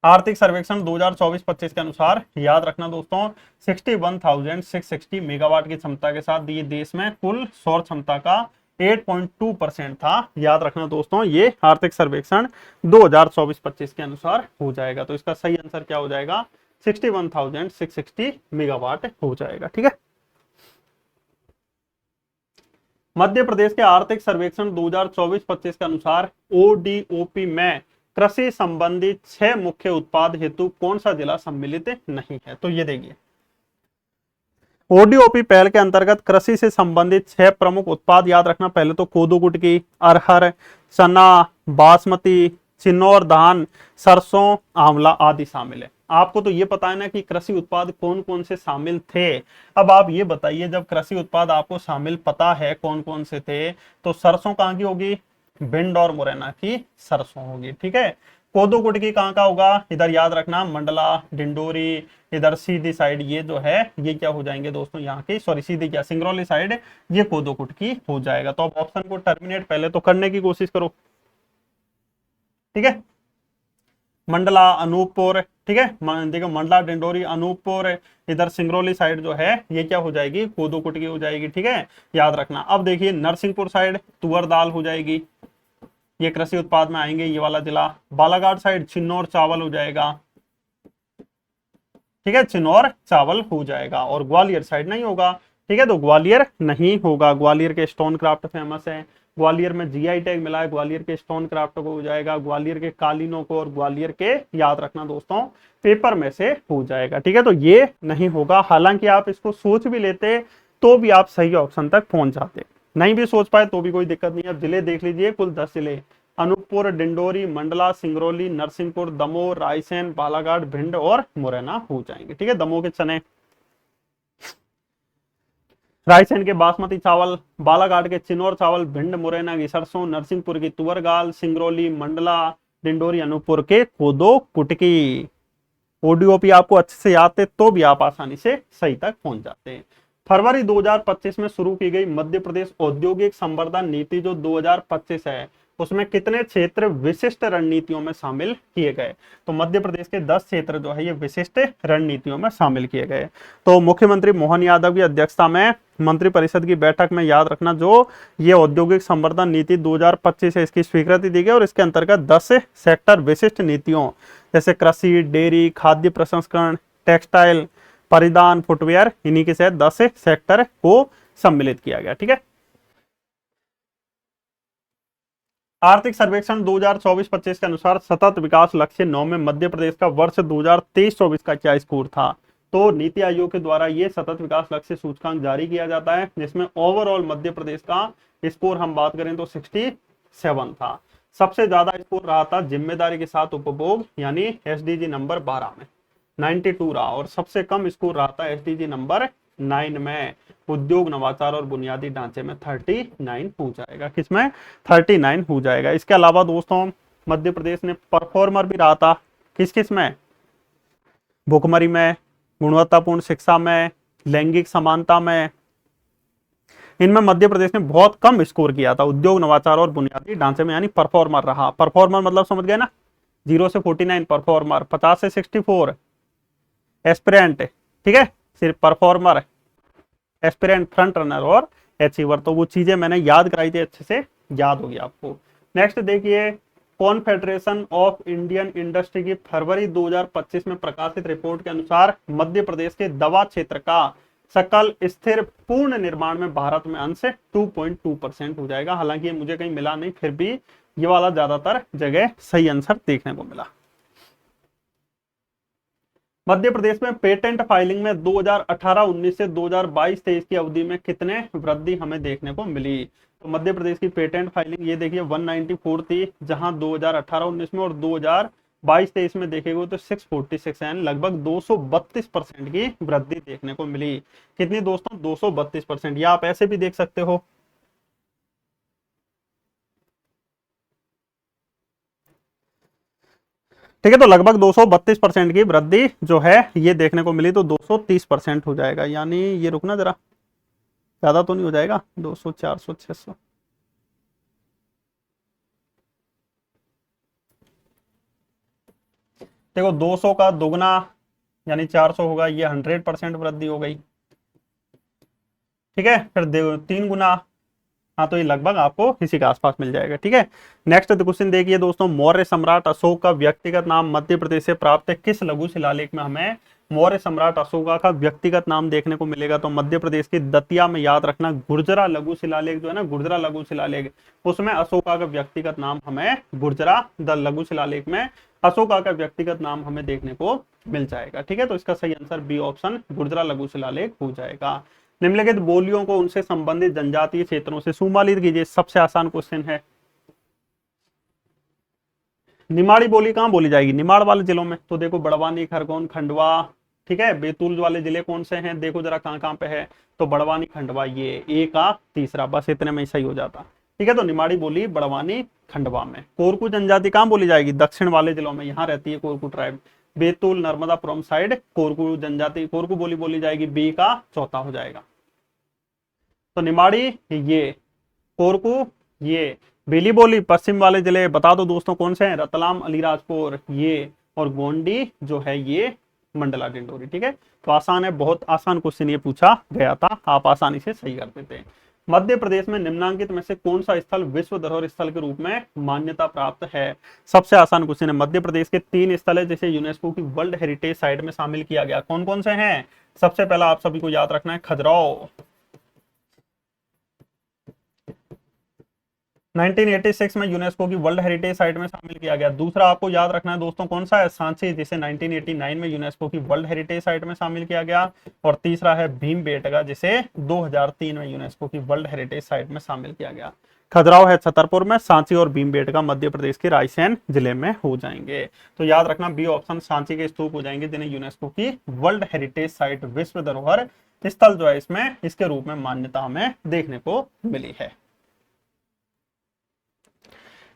आर्थिक सर्वेक्षण 2024-25 के अनुसार याद रखना दोस्तों 61,660 मेगावाट की क्षमता के साथ ये देश में कुल सौर क्षमता का 8.2% था। याद रखना दोस्तों, ये आर्थिक सर्वेक्षण 2024-25 के अनुसार हो जाएगा। तो इसका सही आंसर क्या हो जाएगा, 61,660 मेगावाट हो जाएगा। ठीक है, मध्य प्रदेश के आर्थिक सर्वेक्षण 2024-25 के अनुसार ओडीओपी में कृषि संबंधी 6 मुख्य उत्पाद हेतु कौन सा जिला सम्मिलित नहीं है, तो ये देखिए ओडीओपी पहल के अंतर्गत कृषि से संबंधित 6 प्रमुख उत्पाद याद रखना, पहले तो कोदो कुटकी, अरहर, चना, बासमती, चिन्नौर धान, सरसों, आंवला आदि शामिल है। आपको तो ये पता है ना कि कृषि उत्पाद कौन कौन से शामिल थे। अब आप ये बताइए, जब कृषि उत्पाद आपको शामिल पता है कौन कौन से थे, तो सरसों कहाँ की होगी, भिंड और मुरैना की सरसों होगी। ठीक है, कोदो कुटकी कहाँ का होगा, इधर याद रखना मंडला, डिंडोरी, इधर सीधी साइड ये जो है ये क्या हो जाएंगे दोस्तों यहाँ की, सॉरी सीधी क्या, सिंगरौली साइड ये कोदो कुटकी हो जाएगा। तो अब ऑप्शन को टर्मिनेट पहले तो करने की कोशिश करो। ठीक है, मंडला, अनूपपुर, ठीक है, देखो मंडला, डिंडोरी, अनूपपुर, इधर सिंगरौली साइड जो है ये क्या हो जाएगी, कोदो कुटकी हो जाएगी। ठीक है, याद रखना। अब देखिए नरसिंहपुर साइड तुअर दाल हो जाएगी, ये कृषि उत्पाद में आएंगे ये वाला जिला। बालाघाट साइड चिन्नौर चावल हो जाएगा। ठीक है, चिन्नौर चावल हो जाएगा। और ग्वालियर साइड नहीं होगा। ठीक है, तो ग्वालियर नहीं होगा। ग्वालियर के स्टोन क्राफ्ट फेमस है, ग्वालियर में जीआई टैग मिला है, ग्वालियर के स्टोन क्राफ्ट को हो जाएगा, ग्वालियर के कालीनों को, और ग्वालियर के याद रखना दोस्तों पेपर में से हो जाएगा। ठीक है, तो ये नहीं होगा। हालांकि आप इसको सोच भी लेते तो भी आप सही ऑप्शन तक पहुंच जाते, नहीं भी सोच पाए तो भी कोई दिक्कत नहीं है। अब जिले देख लीजिए, कुल 10 जिले, अनूपपुर, डिंडोरी, मंडला, सिंगरौली, नरसिंहपुर, दमोह, रायसेन, बालाघाट, भिंड और मुरैना हो जाएंगे। ठीक है, दमोह के चने, रायसेन के बासमती चावल, बालाघाट के चिन्नौर चावल, भिंड मुरैना की सरसों, नरसिंहपुर की तुअर दाल, सिंगरौली, मंडला, डिंडोरी, अनूपपुर के कोदो कुटकी। ओडीओपी आपको अच्छे से याद थे तो भी आप आसानी से सही तक पहुंच जाते हैं। फरवरी 2025 में शुरू की गई मध्य प्रदेश औद्योगिक संवर्धन नीति जो 2025 है, उसमें कितने क्षेत्र विशिष्ट रणनीतियों में शामिल किए गए। तो मध्य प्रदेश के 10 क्षेत्र जो है ये विशिष्ट रणनीतियों में शामिल किए गए। तो मुख्यमंत्री मोहन यादव की अध्यक्षता में मंत्रिपरिषद की बैठक में याद रखना जो ये औद्योगिक संवर्धन नीति 2025 है इसकी स्वीकृति दी गई, और इसके अंतर्गत 10 सेक्टर विशिष्ट नीतियों जैसे कृषि, डेयरी, खाद्य प्रसंस्करण, टेक्सटाइल, परिधान, फुटवेयर, इन्हीं के साथ 10 सेक्टर को सम्मिलित किया गया। ठीक है, आर्थिक सर्वेक्षण 2024-25 के अनुसार सतत विकास लक्ष्य 9 में मध्य प्रदेश का वर्ष 2023-24 का क्या स्कोर था। तो नीति आयोग के द्वारा ये सतत विकास लक्ष्य सूचकांक जारी किया जाता है, जिसमें ओवरऑल मध्य प्रदेश का स्कोर हम बात करें तो 67 था। सबसे ज्यादा स्कोर रहा था जिम्मेदारी के साथ उपभोग यानी एसडीजी नंबर 12 में 92 रहा, और सबसे कम स्कोर रहा था एसडीजी नंबर 9 में उद्योग, नवाचार और बुनियादी ढांचे में 39 हो जाएगा। किसमें 39 हो जाएगा। इसके अलावा दोस्तों मध्य प्रदेश ने परफॉर्मर भी रहा था, किस किस में, भुखमरी में, गुणवत्तापूर्ण शिक्षा में, लैंगिक समानता में, इनमें मध्य प्रदेश ने बहुत कम स्कोर किया था। उद्योग, नवाचार और बुनियादी ढांचे में यानी परफॉर्मर रहा। परफॉर्मर मतलब समझ गए ना, 0 से 49 परफॉर्मर, 50 से 64 एस्पिरेंट। ठीक है, सिर्फ परफॉर्मर, एस्पिरेंट, फ्रंट रनर और अचीवर। तो वो चीजें मैंने याद कराई थी, अच्छे से याद होगी आपको। नेक्स्ट देखिए, कॉन्फेडरेशन ऑफ इंडियन इंडस्ट्री की फरवरी 2025 में प्रकाशित रिपोर्ट के अनुसार मध्य प्रदेश के दवा क्षेत्र का सकल स्थिर पूर्ण निर्माण में भारत में अंश 2.2% हो जाएगा। हालांकि ये मुझे कहीं मिला नहीं, फिर भी ये वाला ज्यादातर जगह सही आंसर देखने को मिला। मध्य प्रदेश में पेटेंट फाइलिंग में 2018-19 से 2022-23 की अवधि में कितने वृद्धि हमें देखने को मिली। तो मध्य प्रदेश की पेटेंट फाइलिंग ये देखिए 194 थी, जहां 2018-19 में, और 2022-23 में देखेंगे तो 646 है, लगभग 232% की वृद्धि देखने को मिली। कितनी दोस्तों, 232%। या आप ऐसे भी देख सकते हो, ठीक है, तो लगभग 232% की वृद्धि जो है ये देखने को मिली। तो 230% हो जाएगा, यानी ये रुकना जरा, ज्यादा तो नहीं हो जाएगा, 200, 400, 600। देखो 200 का दोगुना यानी 400 होगा, ये 100% वृद्धि हो गई। ठीक है, फिर 3 गुना, हाँ तो ये लगभग आपको इसी के आसपास मिल जाएगा। ठीक है, नेक्स्ट क्वेश्चन देखिए दोस्तों, मौर्य सम्राट अशोक का व्यक्तिगत नाम मध्य प्रदेश से प्राप्त है। किस लघु शिलालेख में हमें मौर्य सम्राट अशोका का व्यक्तिगत नाम देखने को मिलेगा। तो मध्य प्रदेश की दतिया में याद रखना गुर्जरा लघु शिलालेख जो है ना, गुर्जरा लघु शिलालेख, उसमें अशोका का व्यक्तिगत नाम हमें गुर्जरा द लघु शिलालेख में अशोका का व्यक्तिगत नाम हमें देखने को मिल जाएगा। ठीक है, तो इसका सही आंसर बी ऑप्शन गुर्जरा लघु शिलालेख हो जाएगा। निम्नलिखित बोलियों को उनसे संबंधित जनजातीय क्षेत्रों से सुमालित कीजिए। सबसे आसान क्वेश्चन है। निमाड़ी बोली कहाँ बोली जाएगी, निमाड़ वाले जिलों में। तो देखो बड़वानी, खरगोन, खंडवा। ठीक है, बैतूल वाले जिले कौन से हैं, देखो जरा कहाँ कहाँ पे है। तो बड़वानी, खंडवा, ये ए का तीसरा, बस इतने में ही सही हो जाता। ठीक है। तो निमाड़ी बोली बड़वानी खंडवा में। कोरकू जनजाति कहाँ बोली जाएगी? दक्षिण वाले जिलों में, यहाँ रहती है कोरकू ट्राइब। बैतूल नर्मदापुरम साइड कोरकू जनजाति, कोरकू बोली बोली जाएगी। बी का चौथा हो जाएगा। तो निमाड़ी ये, कोरकू ये, बेली बोली पश्चिम वाले जिले बता दो दोस्तों कौन से हैं? रतलाम, अलीराजपुर ये, और गोंडी जो है ये मंडला डिंडोरी। ठीक है, तो आसान है, बहुत आसान क्वेश्चन ये पूछा गया था, आप आसानी से सही कर देते हैं। मध्य प्रदेश में निम्नांकित में से कौन सा स्थल विश्व धरोहर स्थल के रूप में मान्यता प्राप्त है? सबसे आसान क्वेश्चन है। मध्य प्रदेश के 3 स्थल है जिसे यूनेस्को की वर्ल्ड हेरिटेज साइट में शामिल किया गया। कौन कौन से हैं? सबसे पहला आप सभी को याद रखना है खजुराहो, 1986 में यूनेस्को की वर्ल्ड हेरिटेज साइट में शामिल किया गया। दूसरा आपको याद रखना है दोस्तों कौन सा है? सांची, जिसे 1989 में यूनेस्को की वर्ल्ड हेरिटेज साइट में शामिल किया गया। और तीसरा है भीमबेटका, जिसे 2003 में यूनेस्को की वर्ल्ड हेरिटेज साइट में शामिल किया गया। खजुराहो है छतरपुर में, सांची और भीमबेटका मध्य प्रदेश के रायसेन जिले में हो जाएंगे। तो याद रखना बी ऑप्शन, सांची के स्तूप हो जाएंगे जिन्हें यूनेस्को की वर्ल्ड हेरिटेज साइट विश्व धरोहर स्थल जो है इसमें इसके रूप में मान्यता हमें देखने को मिली है।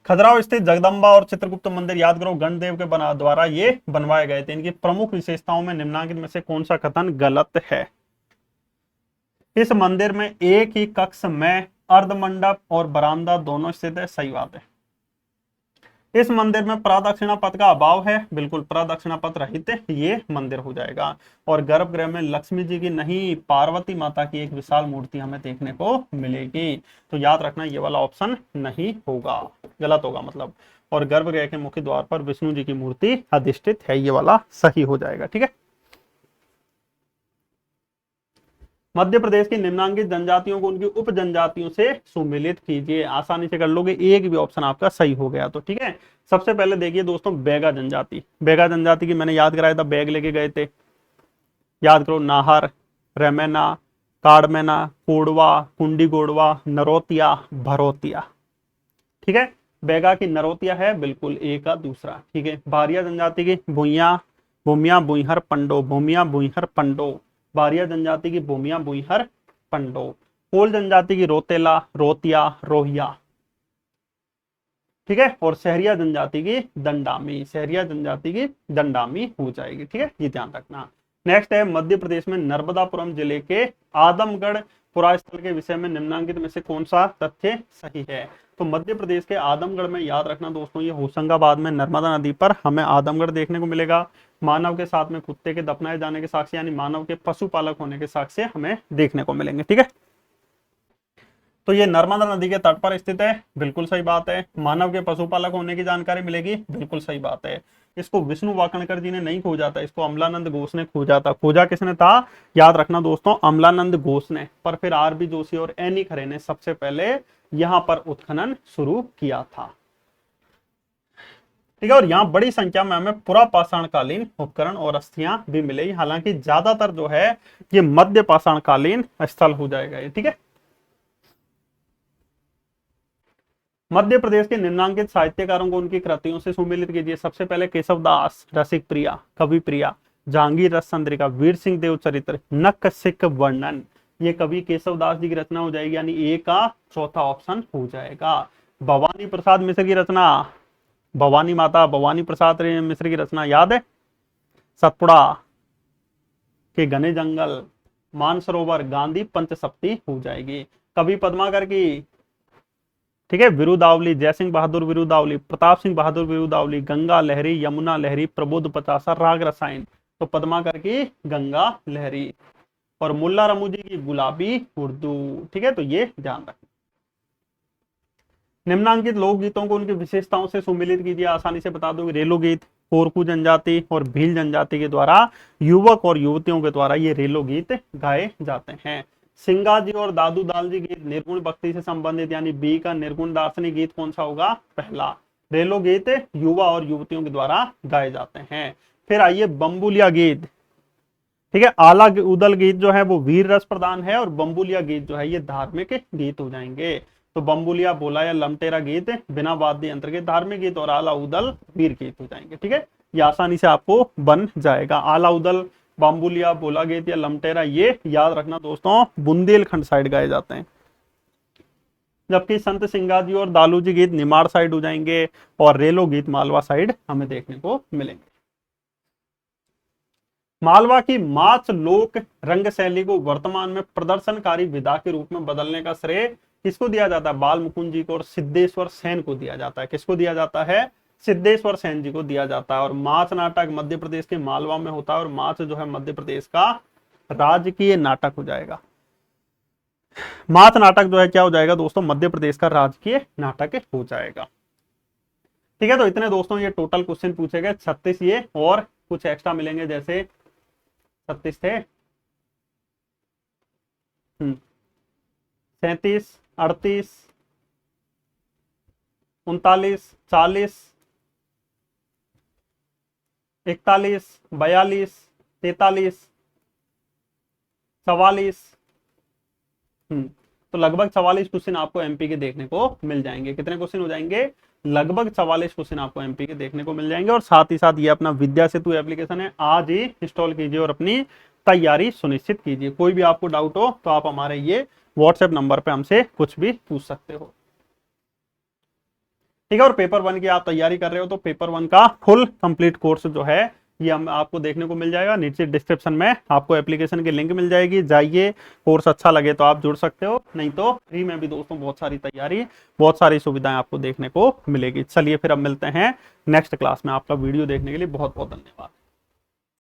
खजुराहो स्थित जगदम्बा और चित्रगुप्त मंदिर याद करो गणदेव के द्वारा ये बनवाए गए थे। इनकी प्रमुख विशेषताओं में निम्नलिखित में से कौन सा कथन गलत है? इस मंदिर में एक ही कक्ष में अर्धमंडप और बरामदा दोनों स्थित है। सही बात है। इस मंदिर में प्रदक्षिणा पथ का अभाव है। बिल्कुल, प्रदक्षिणा पथ रहित ये मंदिर हो जाएगा। और गर्भगृह में लक्ष्मी जी की नहीं, पार्वती माता की एक विशाल मूर्ति हमें देखने को मिलेगी। तो याद रखना ये वाला ऑप्शन नहीं होगा, गलत होगा मतलब। और गर्भगृह के मुख्य द्वार पर विष्णु जी की मूर्ति अधिष्ठित है, ये वाला सही हो जाएगा। ठीक है। मध्य प्रदेश की निम्नांकित जनजातियों को उनकी उप जनजातियों से सुमेलित कीजिए। आसानी से कर लोगे, एक भी ऑप्शन आपका सही हो गया तो। ठीक है, सबसे पहले देखिए दोस्तों बैगा जनजाति। बैगा जनजाति की मैंने याद कराया था, बैग लेके गए थे, याद करो। नाहर, रेमेना, काड़मेना, कोडवा, कुंडी गोडवा, नरोतिया, भरोतिया। ठीक है, बैगा की नरोतिया है बिल्कुल, ए का दूसरा। ठीक है, भारिया जनजाति की भूइया, भूमिया, बुइहर, पंडो, भूमिया, बुइहर, पंडो। बारिया जनजाति की भूमिया, बुइहर, पंडो। कोल जनजाति की रोतेला, रोतिया, रोहिया। ठीक है, और सहरिया जनजाति की दंडामी, सहरिया जनजाति की दंडामी हो जाएगी। ठीक है, ये ध्यान रखना। नेक्स्ट है मध्य प्रदेश में नर्मदापुरम जिले के आदमगढ़ पुरास्थल के विषय में निम्नांकित में से कौन सा तथ्य सही है? तो मध्य प्रदेश के आदमगढ़ में याद रखना दोस्तों, ये होशंगाबाद में नर्मदा नदी पर हमें आदमगढ़ देखने को मिलेगा। मानव के साथ में कुत्ते के दफनाए जाने के साक्ष्य, यानी मानव के पशुपालक होने के साक्ष्य हमें देखने को मिलेंगे। ठीक है, तो ये नर्मदा नदी के तट पर स्थित है, बिल्कुल सही बात है। मानव के पशुपालक होने की जानकारी मिलेगी, बिल्कुल सही बात है। इसको विष्णु वाकणकर जी ने नहीं खोजा था, इसको अमलानंद घोष ने खोजा था। खोजा किसने था? याद रखना दोस्तों, अमलानंद घोष ने। पर फिर आर बी जोशी और एनी खरे ने सबसे पहले यहां पर उत्खनन शुरू किया था। ठीक है, और यहाँ बड़ी संख्या में हमें पुरा पाषाणकालीन उपकरण और अस्थियां भी मिलेगी। हालांकि ज्यादातर जो है ये मध्य पाषाणकालीन स्थल हो जाएगा ये। ठीक है, मध्य प्रदेश के निम्नांकित साहित्यकारों को उनकी कृतियों से सुमेलित कीजिए। सबसे पहले केशवदास, रसिक प्रिया, कवि प्रिया, जहांगीर रस चंद्रिका, वीर सिंह देव चरित्र, नखशिख वर्णन। ये कवि केशवदास जी की रचना हो जाएगी, यानी ए का चौथा ऑप्शन हो जाएगा। भवानी प्रसाद मिश्र की रचना, भवानी माता भवानी प्रसाद मिश्र की रचना याद है? सतपुड़ा के घने जंगल, मानसरोवर, गांधी पंचसप्ती हो जाएगी। कवि पद्माकर की, ठीक है, विरुदावली, जयसिंह बहादुर विरुदावली, प्रताप सिंह बहादुर विरुदावली, गंगा लहरी, यमुना लहरी, प्रबोध पचासा, राग रसायन। तो पद्माकर की गंगा लहरी। और मुल्ला रमू जी की गुलाबी उर्दू। ठीक है, तो ये ध्यान रखना। निम्नांकित लोकगीतों को उनकी विशेषताओं से सुमेलित कीजिए। आसानी से बता दो, रेलो गीत कोरकू जनजाति और भील जनजाति के द्वारा युवक और युवतियों के द्वारा ये रेलो गीत गाए जाते हैं। सिंगा जी और दादू दाल जी गीत निर्गुण भक्ति से संबंधित, यानी बी का निर्गुण दार्शनिक गीत कौन सा होगा? पहला। रेलो गीत युवा और युवतियों के द्वारा गाए जाते हैं। फिर आइए बम्बुलिया गीत। ठीक है, आला उदल गीत जो है वो वीर रस प्रदान है, और बम्बुलिया गीत जो है ये धार्मिक गीत हो जाएंगे। तो बम्बुलिया बोला या लमटेरा गीत बिना वाद्य यंत्र के धार्मिक गीत, और आला उदल वीर गीत हो जाएंगे। ठीक है, ये आसानी से आपको बन जाएगा। आला उदल, बम्बुलिया, बोला गीत या लमटेरा, ये याद रखना दोस्तों बुंदेलखंड साइड गाए जाते हैं। जबकि संत सिंगाजी और दालूजी गीत निमाड़ साइड हो जाएंगे और रेलो गीत मालवा साइड हमें देखने को मिलेंगे। मालवा की माच लोक रंग शैली को वर्तमान में प्रदर्शनकारी विधा के रूप में बदलने का श्रेय किसको दिया जाता है? बाल मुकुंद जी को और सिद्धेश्वर सेन को दिया जाता है। किसको दिया जाता है? सिद्धेश्वर सेन जी को दिया जाता है। और माच नाटक मध्य प्रदेश के मालवा में होता है और माच जो है मध्य प्रदेश का राजकीय नाटक हो जाएगा। माच नाटक जो है क्या हो जाएगा दोस्तों? मध्य प्रदेश का राजकीय नाटक हो जाएगा। ठीक है, तो इतने दोस्तों ये टोटल क्वेश्चन पूछे गए 36 ये, और कुछ एक्स्ट्रा मिलेंगे जैसे 36 थे, 37, 38, 39, 40, 41, 42, 43, 44। तो लगभग 44 क्वेश्चन आपको एमपी के देखने को मिल जाएंगे। कितने क्वेश्चन हो जाएंगे? लगभग 44 क्वेश्चन आपको एमपी के देखने को मिल जाएंगे। और साथ ही साथ ये अपना विद्या सेतु एप्लीकेशन है, आज ही इंस्टॉल कीजिए और अपनी तैयारी सुनिश्चित कीजिए। कोई भी आपको डाउट हो तो आप हमारे ये व्हाट्सएप नंबर पे हमसे कुछ भी पूछ सकते हो। ठीक है, और पेपर 1 की आप तैयारी कर रहे हो तो पेपर 1 का फुल कंप्लीट कोर्स जो है ये हम आपको देखने को मिल जाएगा। नीचे डिस्क्रिप्शन में आपको एप्लीकेशन की लिंक मिल जाएगी, जाइए। कोर्स अच्छा लगे तो आप जुड़ सकते हो, नहीं तो फ्री में भी दोस्तों बहुत सारी तैयारी, बहुत सारी सुविधाएं आपको देखने को मिलेगी। चलिए फिर अब मिलते हैं नेक्स्ट क्लास में। आपका वीडियो देखने के लिए बहुत बहुत धन्यवाद।